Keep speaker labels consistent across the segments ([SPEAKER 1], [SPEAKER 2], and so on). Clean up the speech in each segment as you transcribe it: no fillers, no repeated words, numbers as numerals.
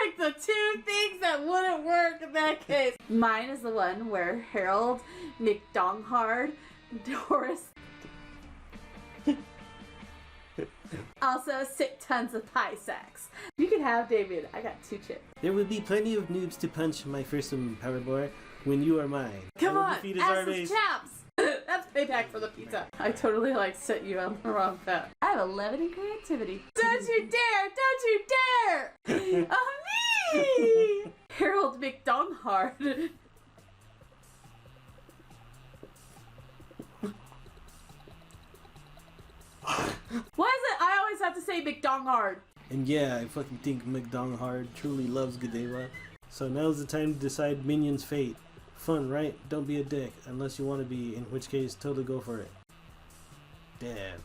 [SPEAKER 1] picked the two things that wouldn't work in that case. Mine is the one where Harold McDonghard, Doris. Also, sick tons of pie sacks. You can have David. I got 2 chips.
[SPEAKER 2] There will be plenty of noobs to punch my fearsome power bar when you are mine.
[SPEAKER 1] Come on, asses chaps. That's payback for the pizza. I totally set you on the wrong path. I have 11 in creativity. Don't you dare! Don't you dare! Oh, me! Harold McDonghard. Why is it I always have to say McDonghard?
[SPEAKER 2] And yeah, I fucking think McDonghard truly loves Gadeva. So now's the time to decide Minion's fate. Fun, right? Don't be a dick, unless you want to be, in which case, totally go for it. Damn.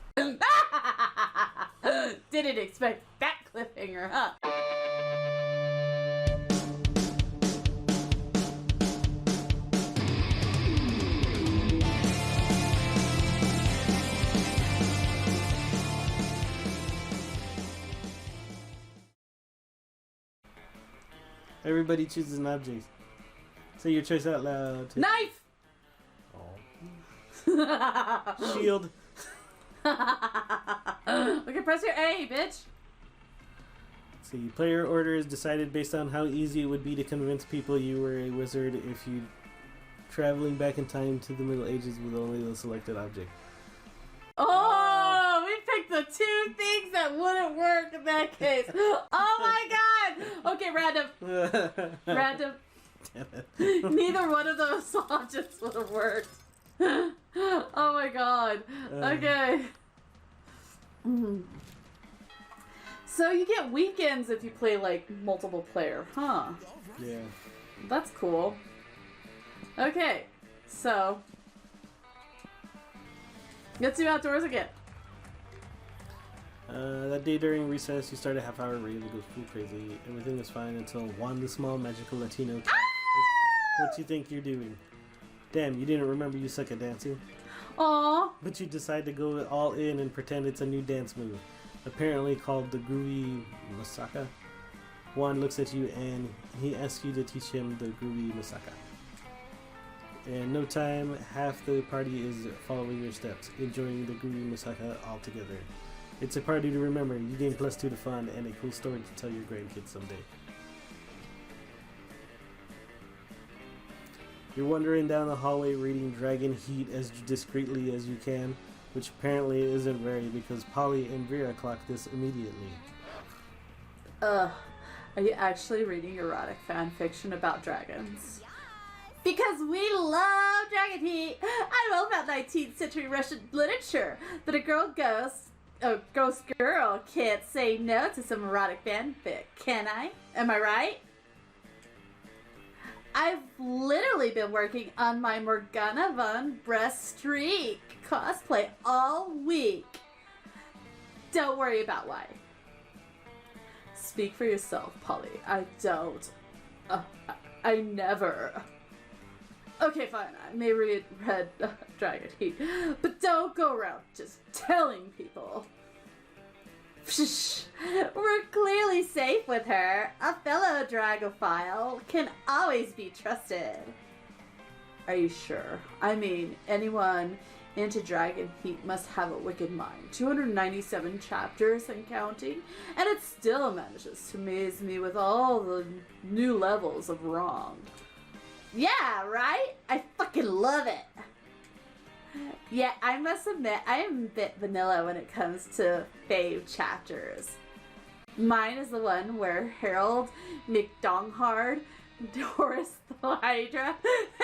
[SPEAKER 1] Didn't expect that cliffhanger, huh?
[SPEAKER 2] Everybody chooses an object. Say your choice out loud.
[SPEAKER 1] Knife!
[SPEAKER 2] Oh. Shield.
[SPEAKER 1] Okay, press your A, bitch.
[SPEAKER 2] See, player order is decided based on how easy it would be to convince people you were a wizard if you traveling back in time to the Middle Ages with only the selected object.
[SPEAKER 1] Oh, we picked the two things that wouldn't work in that case. Oh my god! Okay, random. Random. Neither one of those objects would have worked. Oh my god. Okay. So you get weekends if you play multiple player, huh?
[SPEAKER 2] Yeah.
[SPEAKER 1] That's cool. Okay, so let's do outdoors again.
[SPEAKER 2] That day during recess, you start a half-hour rave that goes full crazy. Everything is fine until Juan the small magical Latino cat. What you think you're doing? Damn, you didn't remember you suck at dancing?
[SPEAKER 1] Aww.
[SPEAKER 2] But you decide to go all in and pretend it's a new dance move, apparently called the groovy masaka. Juan looks at you and he asks you to teach him the groovy masaka. In no time, half the party is following your steps, enjoying the groovy masaka all together. It's a party to remember. You gain +2 to fun and a cool story to tell your grandkids someday. You're wandering down the hallway reading DragonHeat as discreetly as you can, which apparently isn't very because Polly and Vera clock this immediately.
[SPEAKER 1] Are you actually reading erotic fan fiction about dragons? Because we love DragonHeat! I know about 19th century Russian literature that a ghost girl can't say no to some erotic fanfic, can I? Am I right? I've literally been working on my Morgana von Breast streak cosplay all week. Don't worry about why. Speak for yourself, Polly. I don't. I never. Okay, fine. I may read DragonHeat, but don't go around just telling people. Shh. We're clearly safe with her. A fellow dragophile can always be trusted. Are you sure? I mean, anyone into DragonHeat must have a wicked mind. 297 chapters and counting, and it still manages to amaze me with all the new levels of wrong. Yeah, right? I fucking love it. Yeah, I must admit, I am a bit vanilla when it comes to fave chapters. Mine is the one where Harold McDonghard, Doris the Hydra,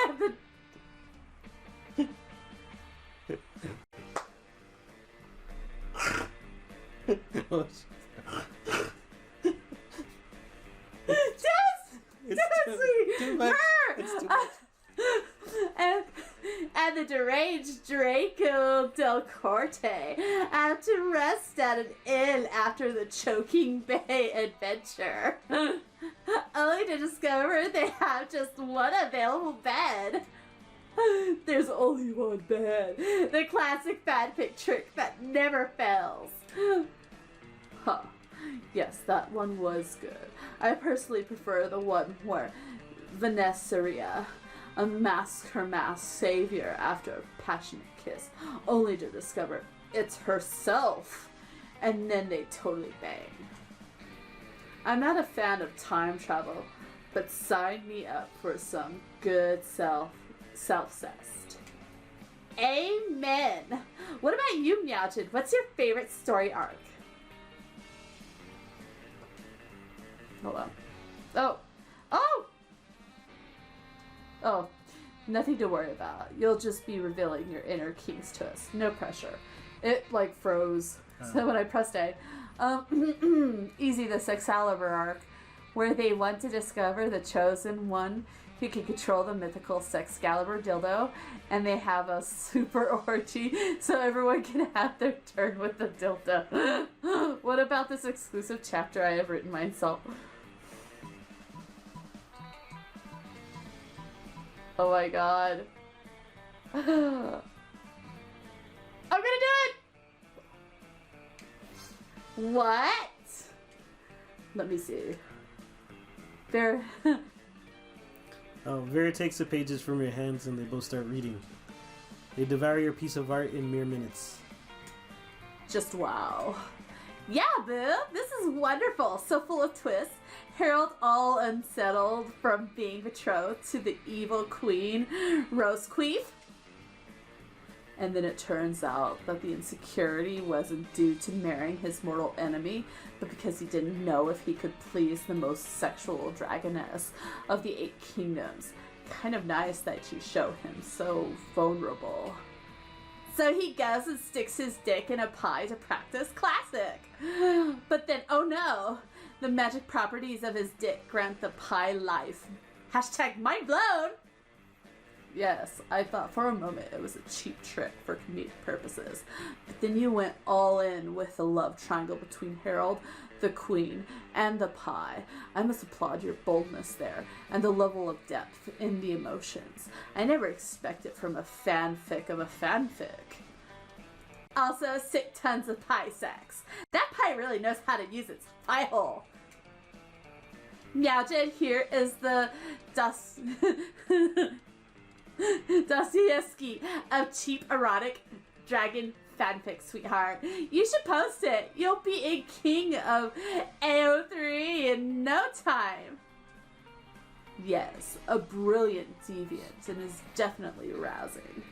[SPEAKER 1] and the...
[SPEAKER 2] It's too much. It's too much.
[SPEAKER 1] And the deranged Draco Del Corte have to rest at an inn after the Choking Bay adventure, only to discover they have just one available bed. There's only one bed. The classic fanfic trick that never fails. Huh. Yes, that one was good. I personally prefer the one where Vanessaria unmasks her masked savior after a passionate kiss, only to discover it's herself, and then they totally bang. I'm not a fan of time travel, but sign me up for some good self-cessed. Amen! What about you, Meowgid? What's your favorite story arc? Hold on. Oh, nothing to worry about. You'll just be revealing your inner kings to us. No pressure. It, like, froze. So when I pressed A. Easy, the Excalibur arc, where they want to discover the chosen one who can control the mythical Excalibur dildo, and they have a super orgy so everyone can have their turn with the dildo. What about this exclusive chapter I have written myself? Oh my god. I'm gonna do it! What? Let me see. There.
[SPEAKER 2] Vera takes the pages from your hands and they both start reading. They devour your piece of art in mere minutes.
[SPEAKER 1] Just wow. Yeah, boo! This is wonderful! So full of twists. Harold all unsettled from being betrothed to the evil queen, Rosequeef. And then it turns out that the insecurity wasn't due to marrying his mortal enemy, but because he didn't know if he could please the most sexual dragoness of the 8 kingdoms. Kind of nice that you show him so vulnerable. So he goes and sticks his dick in a pie to practice classic. But then, oh no, the magic properties of his dick grant the pie life. Hashtag mind blown! Yes, I thought for a moment it was a cheap trick for comedic purposes. But then you went all in with the love triangle between Harold, the Queen, and the pie. I must applaud your boldness there, and the level of depth in the emotions. I never expected from a fanfic of a fanfic. Also, sick tons of pie sex. That pie really knows how to use its pie hole. Meowgid, here is the Dostoevsky of cheap erotic dragon fanfic, sweetheart. You should post it. You'll be a king of AO3 in no time. Yes, a brilliant deviant and is definitely arousing.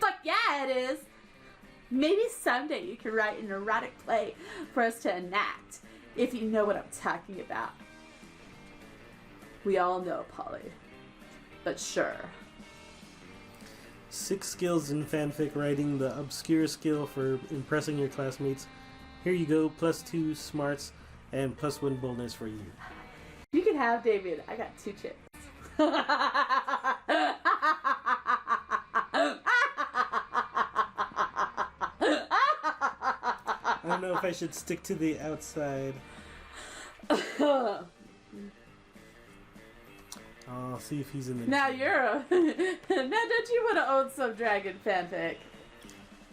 [SPEAKER 1] Fuck yeah, it is. Maybe someday you can write an erotic play for us to enact, if you know what I'm talking about. We all know, Polly. But sure.
[SPEAKER 2] 6 skills in fanfic writing, the obscure skill for impressing your classmates. Here you go, +2 smarts and +1 boldness for you.
[SPEAKER 1] You can have Damien. I got 2 chicks.
[SPEAKER 2] I don't know if I should stick to the outside. I'll see if he's in the...
[SPEAKER 1] Now you're a... Now don't you want to own some dragon fanfic?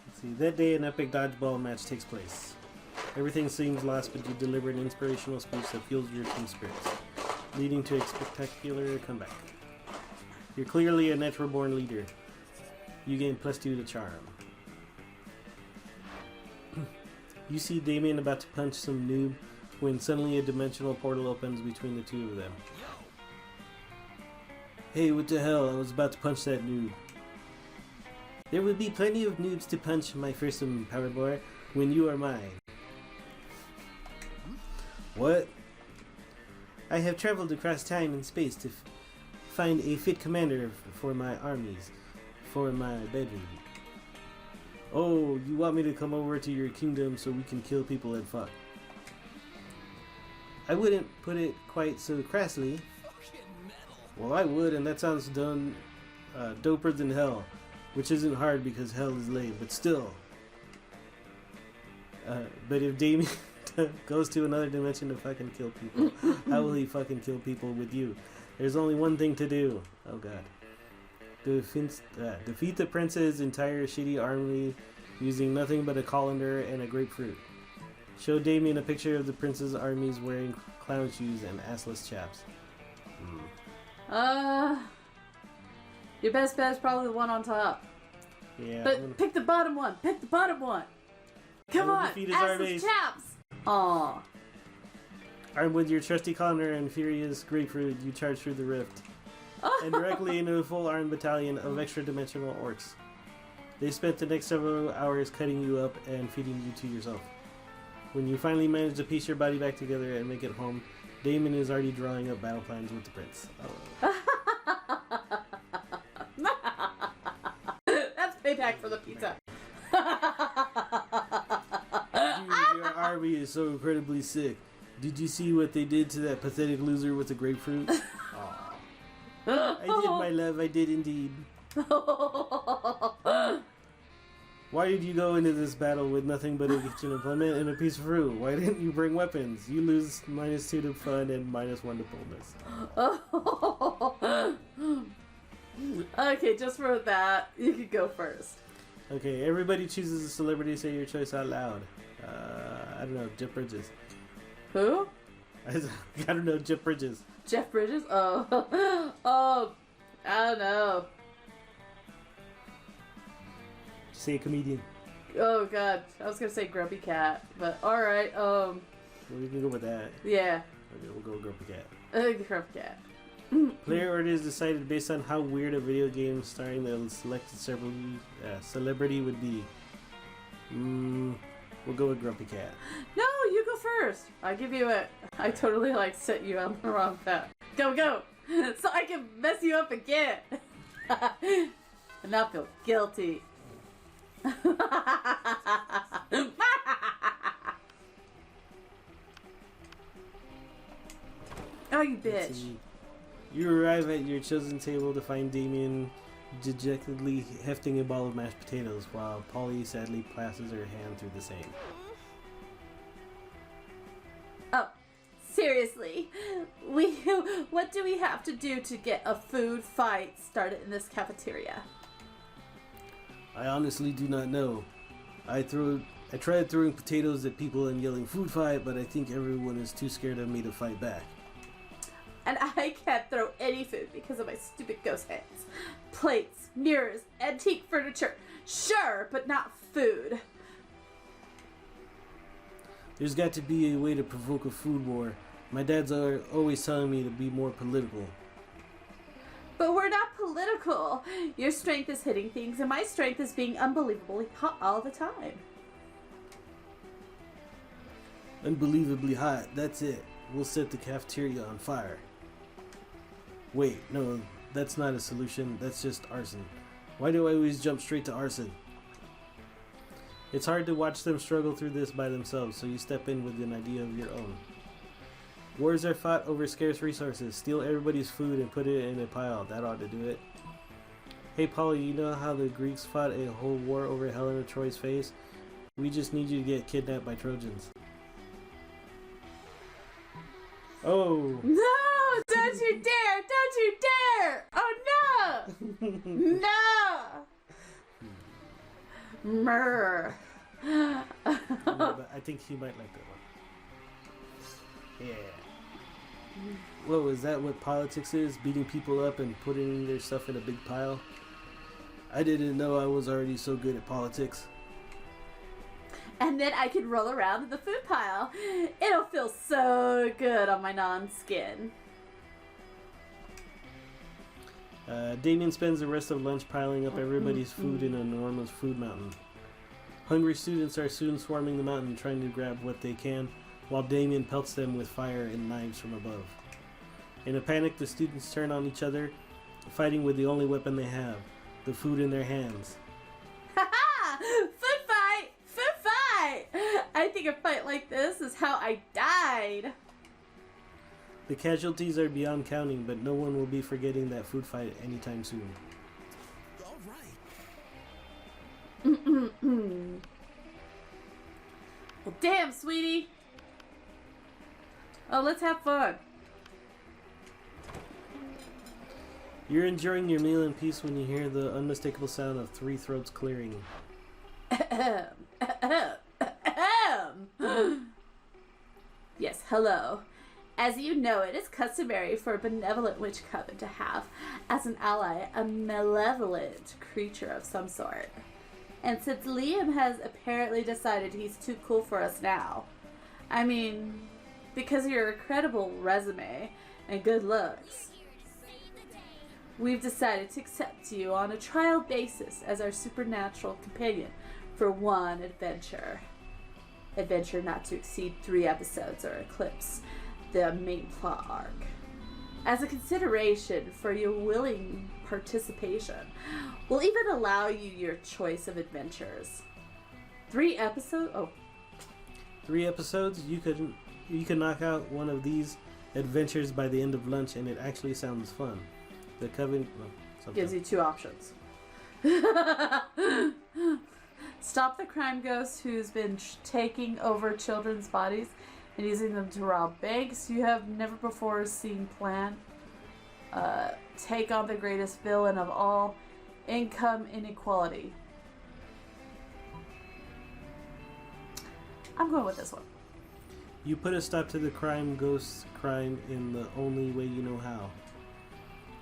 [SPEAKER 2] Let's see. That day an epic dodgeball match takes place. Everything seems lost, but you deliver an inspirational speech that fuels your team spirits, leading to a spectacular comeback. You're clearly a natural born leader. You gain +2 to charm. You see Damien about to punch some noob when suddenly a dimensional portal opens between the two of them. Hey, what the hell? I was about to punch that noob. There will be plenty of noobs to punch, my fearsome power boy, when you are mine. What? I have traveled across time and space to find a fit commander for my armies, for my bedroom. Oh, you want me to come over to your kingdom so we can kill people and fuck? I wouldn't put it quite so crassly. Well, I would, and that sounds doper than hell, which isn't hard because hell is lame, but still. But if Damien goes to another dimension to fucking kill people, how will he fucking kill people with you? There's only one thing to do. Oh god. Defeat the prince's entire shitty army using nothing but a colander and a grapefruit. Show Damien a picture of the prince's armies wearing clown shoes and assless chaps.
[SPEAKER 1] Your best bet is probably the one on top.
[SPEAKER 2] Yeah.
[SPEAKER 1] But pick the bottom one. Pick the bottom one. Come on, assless chaps. Aw.
[SPEAKER 2] Armed with your trusty Connor and furious grapefruit, you charge through the rift. And directly into a full-armed battalion of extra-dimensional orcs. They spent the next several hours cutting you up and feeding you to yourself. When you finally manage to piece your body back together and make it home, Damon is already drawing up battle plans with the prince.
[SPEAKER 1] That's payback for the pizza.
[SPEAKER 2] Dude, your army is so incredibly sick. Did you see what they did to that pathetic loser with the grapefruit? I did, my love, I did indeed. Why did you go into this battle with nothing but a kitchen implement and a piece of fruit? Why didn't you bring weapons? You lose -2 to fun and -1 to boldness.
[SPEAKER 1] Okay, just for that, you could go first.
[SPEAKER 2] Okay, everybody chooses a celebrity. Say your choice out loud. I don't know, Jeff Bridges.
[SPEAKER 1] Who?
[SPEAKER 2] I don't know, Jeff Bridges.
[SPEAKER 1] Jeff Bridges? Oh. Oh, I don't know.
[SPEAKER 2] Say a comedian.
[SPEAKER 1] Oh god, I was gonna say Grumpy Cat, but alright,
[SPEAKER 2] Well, we can go with that.
[SPEAKER 1] yeah.
[SPEAKER 2] Okay, we'll go with Grumpy Cat.
[SPEAKER 1] Grumpy Cat.
[SPEAKER 2] Player order is decided based on how weird a video game starring the selected celebrity would be. We'll go with Grumpy Cat.
[SPEAKER 1] No, you go first. I give you a... I totally, set you on the wrong path. Go, go! So I can mess you up again! And not feel guilty. Oh, you bitch.
[SPEAKER 2] You arrive at your chosen table to find Damien dejectedly hefting a ball of mashed potatoes while Polly sadly passes her hand through the same.
[SPEAKER 1] Oh, seriously? What do we have to do to get a food fight started in this cafeteria?
[SPEAKER 2] I honestly do not know. I tried throwing potatoes at people and yelling food fight, but I think everyone is too scared of me to fight back.
[SPEAKER 1] And I can't throw any food because of my stupid ghost hands. Plates, mirrors, antique furniture. Sure, but not food.
[SPEAKER 2] There's got to be a way to provoke a food war. My dad's always telling me to be more political.
[SPEAKER 1] But we're not political. Your strength is hitting things, and my strength is being unbelievably hot all the time.
[SPEAKER 2] Unbelievably hot, that's it. We'll set the cafeteria on fire. Wait, no, that's not a solution. That's just arson. Why do I always jump straight to arson? It's hard to watch them struggle through this by themselves, so you step in with an idea of your own. Wars are fought over scarce resources. Steal everybody's food and put it in a pile. That ought to do it. Hey, Polly, you know how the Greeks fought a whole war over Helen of Troy's face? We just need you to get kidnapped by Trojans. Oh!
[SPEAKER 1] No! Don't you dare! Don't you dare! Oh no! No! Murr.
[SPEAKER 2] Yeah, but I think he might like that one. Yeah. Whoa, is that what politics is? Beating people up and putting their stuff in a big pile? I didn't know I was already so good at politics.
[SPEAKER 1] And then I can roll around in the food pile. It'll feel so good on my non-skin.
[SPEAKER 2] Damien spends the rest of lunch piling up everybody's food in an enormous food mountain. Hungry students are soon swarming the mountain trying to grab what they can, while Damien pelts them with fire and knives from above. In a panic, the students turn on each other, fighting with the only weapon they have, the food in their hands.
[SPEAKER 1] Haha! Food fight! Food fight! I think a fight like this is how I died.
[SPEAKER 2] The casualties are beyond counting, but no one will be forgetting that food fight anytime soon.
[SPEAKER 3] All right.
[SPEAKER 1] Well, damn, sweetie. Oh, let's have fun.
[SPEAKER 2] You're enjoying your meal in peace when you hear the unmistakable sound of three throats clearing.
[SPEAKER 1] Hello. As you know, it is customary for a benevolent witch coven to have, as an ally, a malevolent creature of some sort. And since Liam has apparently decided he's too cool for us now, I mean, because of your incredible resume and good looks, we've decided to accept you on a trial basis as our supernatural companion for one adventure. Adventure not to exceed 3 episodes or eclipse the main plot arc. As a consideration for your willing participation, we'll even allow you your choice of adventures. 3 episodes? Oh.
[SPEAKER 2] 3 episodes? You could knock out one of these adventures by the end of lunch, and it actually sounds fun. The coven
[SPEAKER 1] gives you 2 options. Stop the crime ghost who's been taking over children's bodies and using them to rob banks you have never before seen plan. Take on the greatest villain of all, income inequality. I'm going with this one.
[SPEAKER 2] You put a stop to the crime ghost crime in the only way you know how.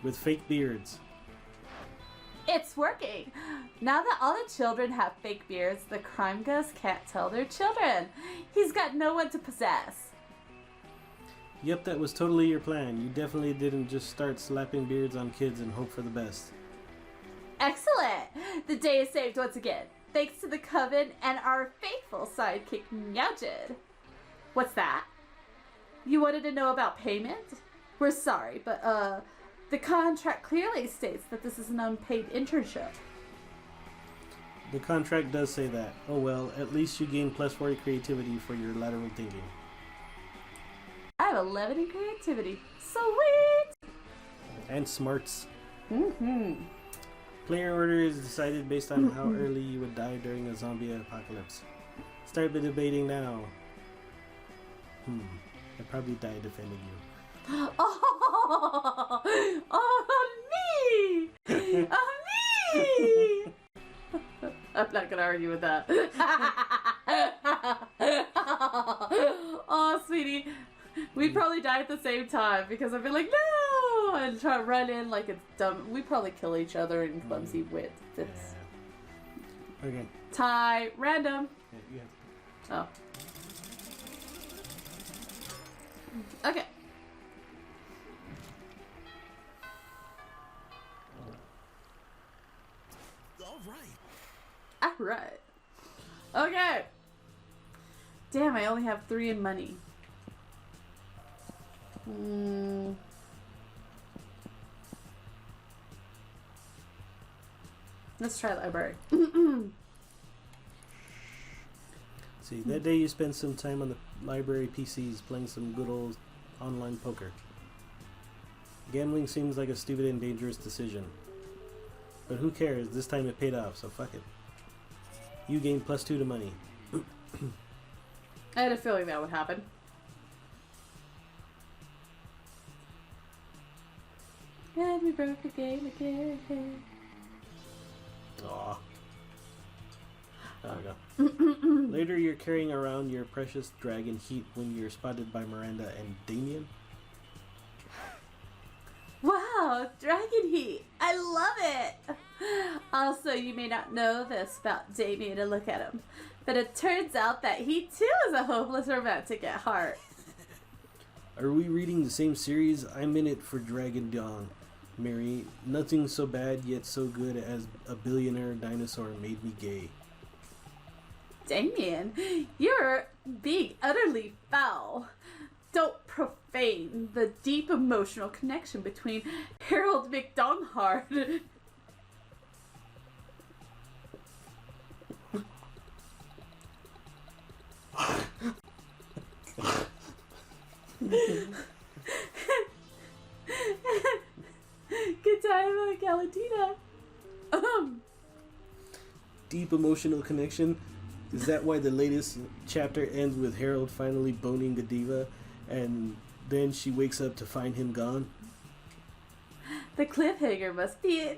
[SPEAKER 2] With fake beards.
[SPEAKER 1] It's working! Now that all the children have fake beards, the crime ghost can't tell they're children. He's got no one to possess.
[SPEAKER 2] Yep, that was totally your plan. You definitely didn't just start slapping beards on kids and hope for the best.
[SPEAKER 1] Excellent! The day is saved once again, thanks to the coven and our faithful sidekick Meowgid. What's that? You wanted to know about payment? We're sorry, but the contract clearly states that this is an unpaid internship.
[SPEAKER 2] The contract does say that. Oh well, at least you gain +4 creativity for your lateral thinking.
[SPEAKER 1] I have 11 in creativity. Sweet!
[SPEAKER 2] And smarts.
[SPEAKER 1] Mm-hmm.
[SPEAKER 2] Player order is decided based on how early you would die during a zombie apocalypse. Start the debating now. I'd probably die defending you.
[SPEAKER 1] Oh, me! Oh, me! I'm not gonna argue with that. Oh, sweetie. We'd probably die at the same time because I'd be like, no! And try to run in like it's dumb. We'd probably kill each other in clumsy wit.
[SPEAKER 2] Yeah. Okay.
[SPEAKER 1] Tie. Random.
[SPEAKER 2] Yeah, you have to.
[SPEAKER 1] Oh. Okay. Alright. Okay. Damn, I only have 3 in money. Let's try library.
[SPEAKER 2] See, that day you spent some time on the library PCs playing some good old online poker. Gambling seems like a stupid and dangerous decision. But who cares? This time it paid off, so fuck it. You gained +2 to money.
[SPEAKER 1] I had a feeling that would happen. And we broke the game again.
[SPEAKER 2] Aw. There we go. Later you're carrying around your precious DragonHeat when you're spotted by Miranda and Damien.
[SPEAKER 1] Wow, DragonHeat! I love it! Also, you may not know this about Damien to look at him, but it turns out that he too is a hopeless romantic at heart.
[SPEAKER 2] Are we reading the same series? I'm in it for Dragon Dawn. Mary, nothing so bad yet so good as a billionaire dinosaur made me gay.
[SPEAKER 1] Damien, you're being utterly foul. Don't profane the deep emotional connection between Harold McDonghart Good time, Galatina.
[SPEAKER 2] Deep emotional connection? Is that why the latest chapter ends with Harold finally boning Godiva and then she wakes up to find him gone?
[SPEAKER 1] The cliffhanger must be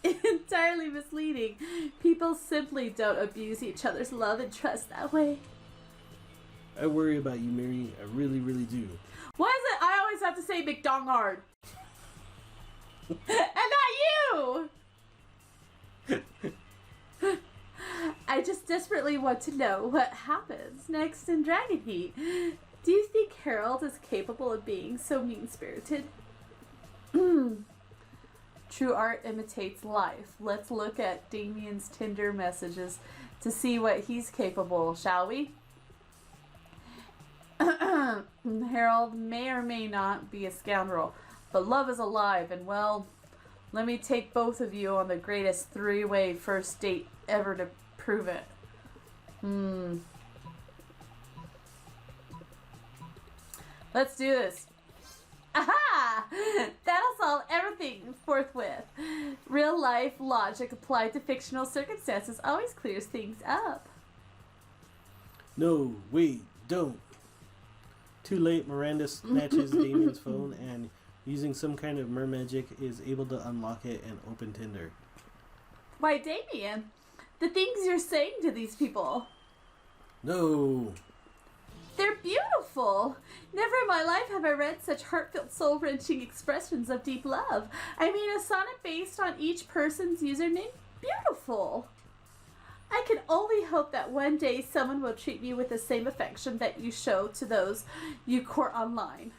[SPEAKER 1] entirely misleading. People simply don't abuse each other's love and trust that way.
[SPEAKER 2] I worry about you, Mary. I really, really do.
[SPEAKER 1] Why is it I always have to say McDonghard? And not you! I just desperately want to know what happens next in DragonHeat. Do you think Harold is capable of being so mean-spirited? True art imitates life. Let's look at Damien's Tinder messages to see what he's capable, shall we? Harold may or may not be a scoundrel, but love is alive, and well, let me take both of you on the greatest three-way first date ever to prove it. Let's do this. Aha! That'll solve everything forthwith. Real life logic applied to fictional circumstances always clears things up.
[SPEAKER 2] No, wait, don't. Too late, Miranda snatches Damien's phone and, using some kind of mermagic, is able to unlock it and open Tinder.
[SPEAKER 1] Why, Damien, the things you're saying to these people.
[SPEAKER 2] No.
[SPEAKER 1] They're beautiful. Never in my life have I read such heartfelt, soul-wrenching expressions of deep love. I mean, a sonnet based on each person's username. Beautiful. I can only hope that one day someone will treat me with the same affection that you show to those you court online.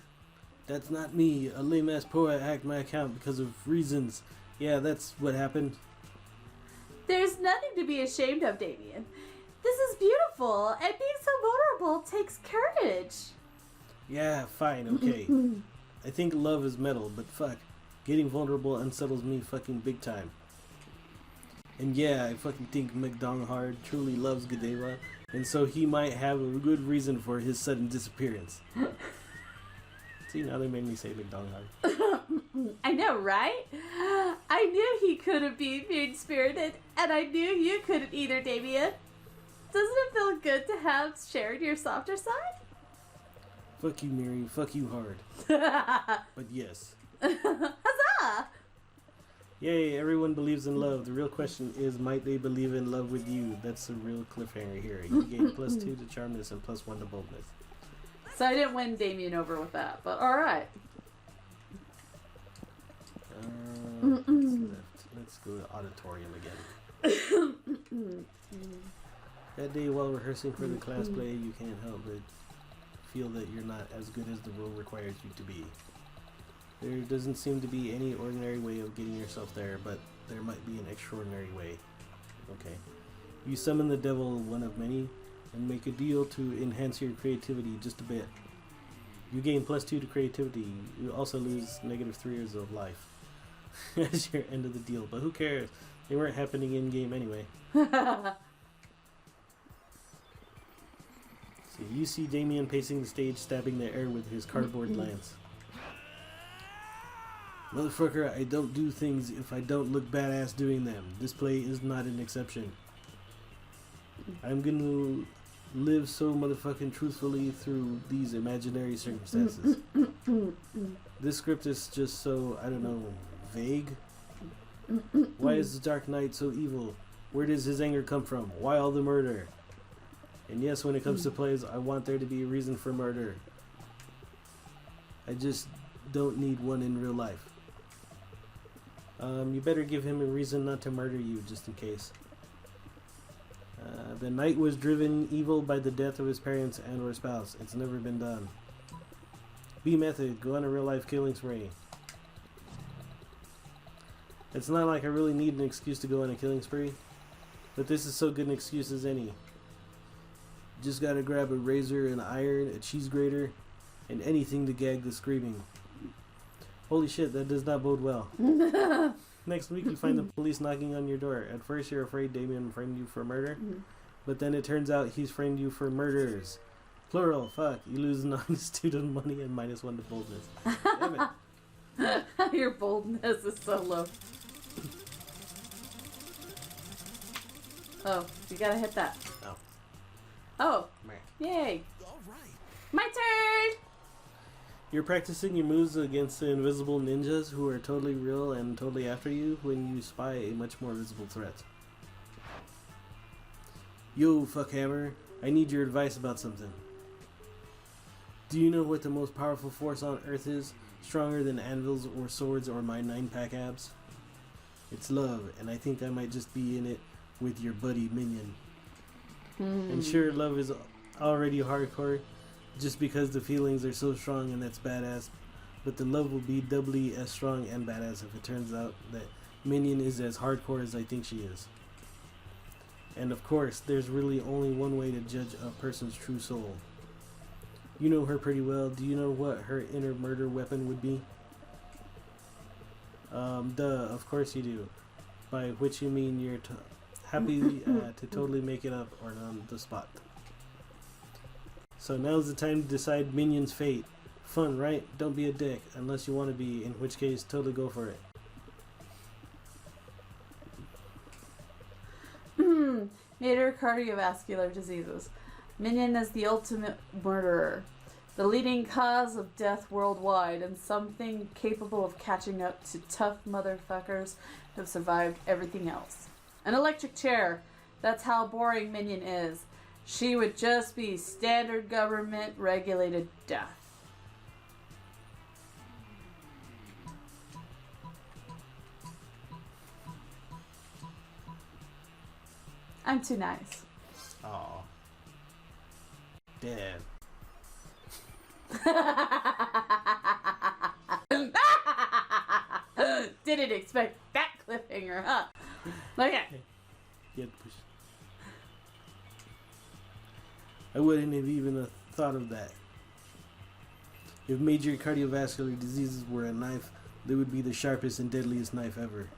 [SPEAKER 2] That's not me. A lame-ass poet hacked my account because of reasons. Yeah, that's what happened.
[SPEAKER 1] There's nothing to be ashamed of, Damien. This is beautiful, and being so vulnerable takes courage.
[SPEAKER 2] Yeah, fine, okay. I think love is metal, but fuck. Getting vulnerable unsettles me fucking big time. And yeah, I fucking think McDonghard truly loves Gadeva, and so he might have a good reason for his sudden disappearance. See, now they made me say McDonghard.
[SPEAKER 1] I know, right? I knew he couldn't be mean-spirited, and I knew you couldn't either, Damien. Doesn't it feel good to have shared your softer side?
[SPEAKER 2] Fuck you, Mary. Fuck you hard. But yes.
[SPEAKER 1] Huzzah!
[SPEAKER 2] Yay, everyone believes in love. The real question is, might they believe in love with you? That's the real cliffhanger here. You gain +2 to charmness and +1 to boldness.
[SPEAKER 1] So I didn't win Damien over with that, but alright.
[SPEAKER 2] Let's go to auditorium again. That day while rehearsing for the class play, you can't help but feel that you're not as good as the role requires you to be. There doesn't seem to be any ordinary way of getting yourself there, but there might be an extraordinary way. Okay. You summon the devil, one of many, and make a deal to enhance your creativity just a bit. You gain +2 to creativity. You also lose -3 years of life as your end of the deal, but who cares? They weren't happening in game anyway. So you see Damien pacing the stage, stabbing the air with his cardboard lance. Motherfucker, I don't do things if I don't look badass doing them. This play is not an exception. I'm gonna live so motherfucking truthfully through these imaginary circumstances. This script is just so, I don't know, vague. Why is the Dark Knight so evil? Where does his anger come from? Why all the murder? And yes, when it comes to plays, I want there to be a reason for murder. I just don't need one in real life. You better give him a reason not to murder you, just in case. The knight was driven evil by the death of his parents and or spouse. It's never been done. B method, go on a real life killing spree. It's not like I really need an excuse to go on a killing spree, but this is so good an excuse as any. Just gotta grab a razor, an iron, a cheese grater, and anything to gag the screaming. Holy shit, that does not bode well. Next week you find the police knocking on your door. At first you're afraid Damien framed you for murder, but then it turns out he's framed you for murderers. Plural, fuck. You lose an honest student money and -1 to boldness. Damn it.
[SPEAKER 1] Your boldness is so low. Oh, you gotta hit that.
[SPEAKER 2] Oh.
[SPEAKER 1] Oh.
[SPEAKER 2] Meh.
[SPEAKER 1] Yay.
[SPEAKER 3] All right.
[SPEAKER 1] My turn!
[SPEAKER 2] You're practicing your moves against the invisible ninjas who are totally real and totally after you when you spy a much more visible threat. Yo, fuckhammer. I need your advice about something. Do you know what the most powerful force on Earth is? Stronger than anvils or swords or my 9-pack abs? It's love, and I think I might just be in it with your buddy Minion. And sure, love is already hardcore, just because the feelings are so strong and that's badass. But the love will be doubly as strong and badass if it turns out that Minion is as hardcore as I think she is. And of course, there's really only one way to judge a person's true soul. You know her pretty well. Do you know what her inner murder weapon would be? Duh, of course you do. By which you mean you're happy to totally make it up or on the spot. So now's the time to decide Minion's fate. Fun, right? Don't be a dick, unless you want to be, in which case, totally go for it.
[SPEAKER 1] Major cardiovascular diseases. Minion is the ultimate murderer. The leading cause of death worldwide, and something capable of catching up to tough motherfuckers who have survived everything else. An electric chair. That's how boring Minion is. She would just be standard government regulated death. I'm too nice.
[SPEAKER 2] Aw. Damn.
[SPEAKER 1] Didn't expect that cliffhanger, huh? Okay.
[SPEAKER 2] You had to push. I wouldn't have even thought of that. If major cardiovascular diseases were a knife, they would be the sharpest and deadliest knife ever.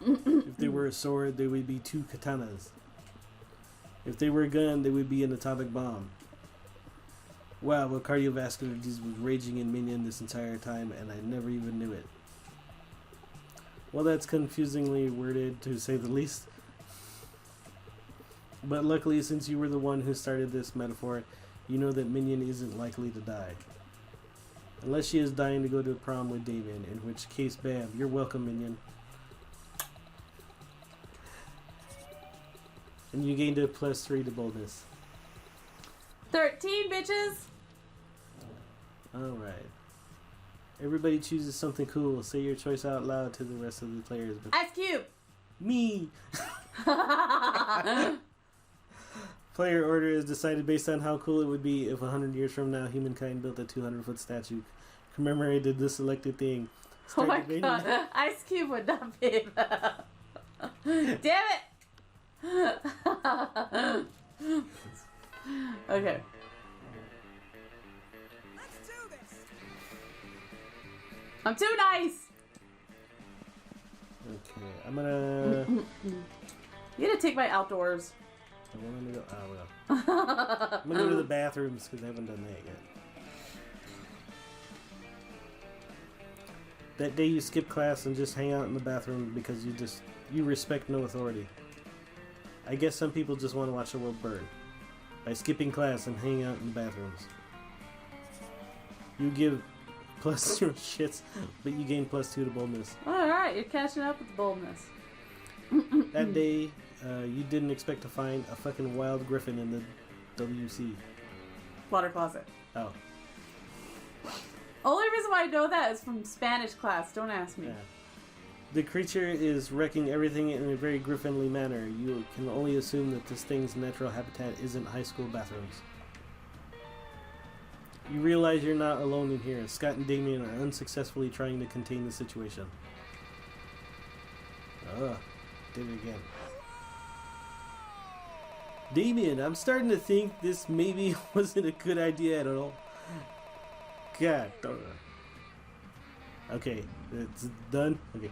[SPEAKER 2] If they were a sword, they would be 2 katanas. If they were a gun, they would be an atomic bomb. Wow, but cardiovascular disease was raging in Minion this entire time, and I never even knew it. Well, that's confusingly worded, to say the least. But luckily, since you were the one who started this metaphor, you know that Minion isn't likely to die. Unless she is dying to go to prom with Damien, in which case, bam, you're welcome, Minion. And you gained a +3 to boldness.
[SPEAKER 1] 13, bitches!
[SPEAKER 2] Alright. Everybody chooses something cool. Say your choice out loud to the rest of the players. But
[SPEAKER 1] Ice Cube!
[SPEAKER 2] me! Player order is decided based on how cool it would be if 100 years from now humankind built a 200-foot statue commemorated the selected thing.
[SPEAKER 1] Oh my god, Ice Cube would not be that. Damn it! Okay.
[SPEAKER 3] Let's do this.
[SPEAKER 1] I'm too nice!
[SPEAKER 2] Okay, I'm gonna...
[SPEAKER 1] You gotta take my outdoors.
[SPEAKER 2] I want to go... Oh, well. I'm gonna go to the bathrooms because I haven't done that yet. That day you skip class and just hang out in the bathroom because you respect no authority. I guess some people just want to watch the world burn by skipping class and hanging out in the bathrooms. You give +0 shits, but you gain +2 to boldness.
[SPEAKER 1] Alright, you're catching up with boldness.
[SPEAKER 2] That day, you didn't expect to find a fucking wild griffin in the WC.
[SPEAKER 1] Water closet.
[SPEAKER 2] Oh.
[SPEAKER 1] Only reason why I know that is from Spanish class. Don't ask me.
[SPEAKER 2] Yeah. The creature is wrecking everything in a very griffinly manner. You can only assume that this thing's natural habitat isn't high school bathrooms. You realize you're not alone in here. Scott and Damien are unsuccessfully trying to contain the situation. Ugh. Did it again. Damien, I'm starting to think this maybe wasn't a good idea at all. God, don't. Okay, it's done. Okay,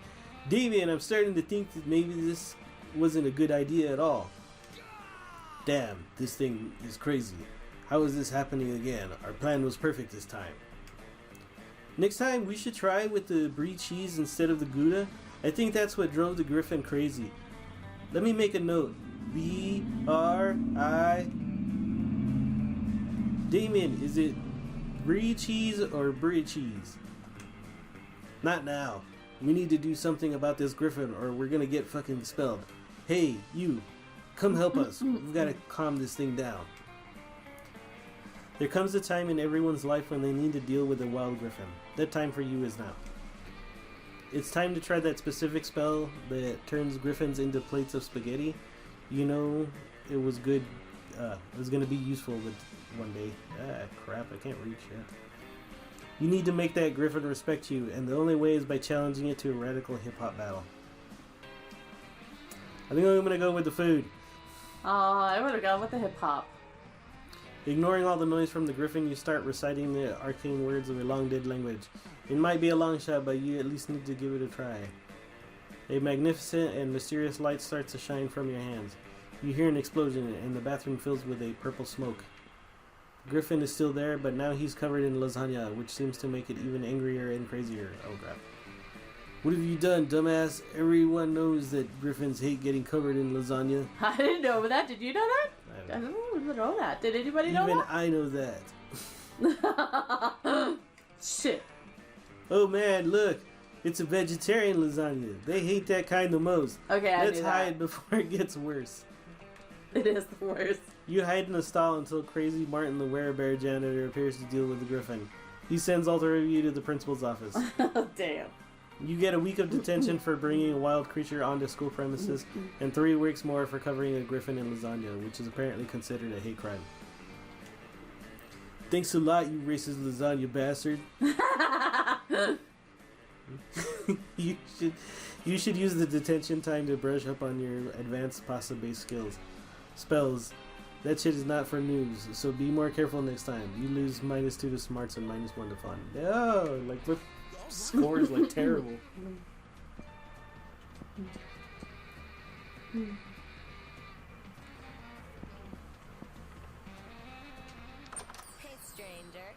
[SPEAKER 2] Damien, I'm starting to think that maybe this wasn't a good idea at all. Damn, this thing is crazy. How is this happening again? Our plan was perfect this time. Next time, we should try with the brie cheese instead of the Gouda. I think that's what drove the Griffin crazy. Let me make a note. B-R-I... Damien, is it brie cheese or brie cheese? Not now. We need to do something about this Griffin or we're gonna get fucking expelled. Hey, you. Come help us. We've gotta calm this thing down. There comes a time in everyone's life when they need to deal with a wild griffin. That time for you is now. It's time to try that specific spell that turns griffins into plates of spaghetti. You know, it was good. It was going to be useful with one day. Crap, I can't reach yet. You need to make that griffin respect you, and the only way is by challenging it to a radical hip-hop battle. I think I'm going to go with the food.
[SPEAKER 1] Oh, I would have gone with the hip-hop.
[SPEAKER 2] Ignoring all the noise from the griffin, you start reciting the arcane words of a long-dead language. It might be a long shot, but you at least need to give it a try. A magnificent and mysterious light starts to shine from your hands. You hear an explosion, and the bathroom fills with a purple smoke. Griffin is still there, but now he's covered in lasagna, which seems to make it even angrier and crazier. Oh crap. What have you done, dumbass? Everyone knows that griffins hate getting covered in lasagna.
[SPEAKER 1] I didn't know that. Did you know that?
[SPEAKER 2] I
[SPEAKER 1] I don't know that. Did anybody know
[SPEAKER 2] Even
[SPEAKER 1] that?
[SPEAKER 2] I know that.
[SPEAKER 1] Shit.
[SPEAKER 2] Oh man, look. It's a vegetarian lasagna. They hate that kind the most.
[SPEAKER 1] Okay, I
[SPEAKER 2] Let's
[SPEAKER 1] knew
[SPEAKER 2] hide
[SPEAKER 1] that.
[SPEAKER 2] before it gets worse.
[SPEAKER 1] It is the worst.
[SPEAKER 2] You hide in the stall until Crazy Martin the werebear janitor appears to deal with the griffin. He sends all three of you to the principal's office.
[SPEAKER 1] Damn.
[SPEAKER 2] You get a week of detention for bringing a wild creature onto school premises, and 3 weeks more for covering a griffin in lasagna, which is apparently considered a hate crime. Thanks a lot, you racist lasagna bastard. You should use the detention time to brush up on your advanced pasta-based spells. That shit is not for noobs, so be more careful next time. You lose -2 to smarts and -1 to fun. Oh, like what scores like terrible.
[SPEAKER 3] Hey, stranger.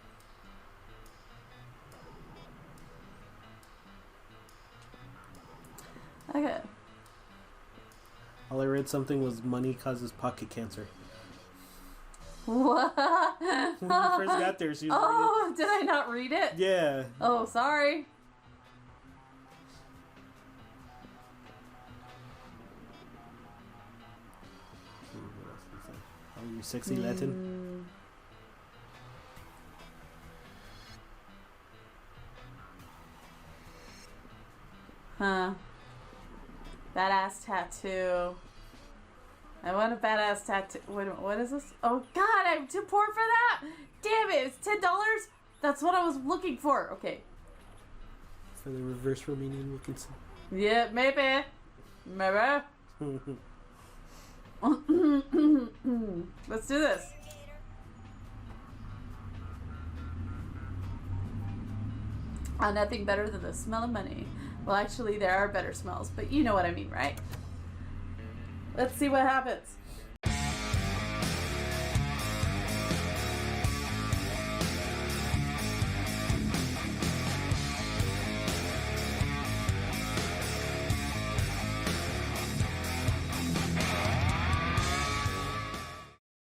[SPEAKER 1] Okay.
[SPEAKER 2] All I read something was money causes pocket cancer.
[SPEAKER 1] What?
[SPEAKER 2] When we first got there, she was
[SPEAKER 1] Oh, did I not read it?
[SPEAKER 2] reading. Yeah.
[SPEAKER 1] Oh, sorry.
[SPEAKER 2] Oh, you sexy Latin.
[SPEAKER 1] Huh. Badass tattoo. I want a badass tattoo. Wait a minute, what is this? Oh god, I'm too poor for that! Damn it, it's $10? That's what I was looking for. Okay.
[SPEAKER 2] For the reverse Romanian Wilkinson.
[SPEAKER 1] Yeah, maybe. Maybe. Let's do this. Nothing better than the smell of money. Well, actually, there are better smells, but you know what I mean, right? Let's see what happens.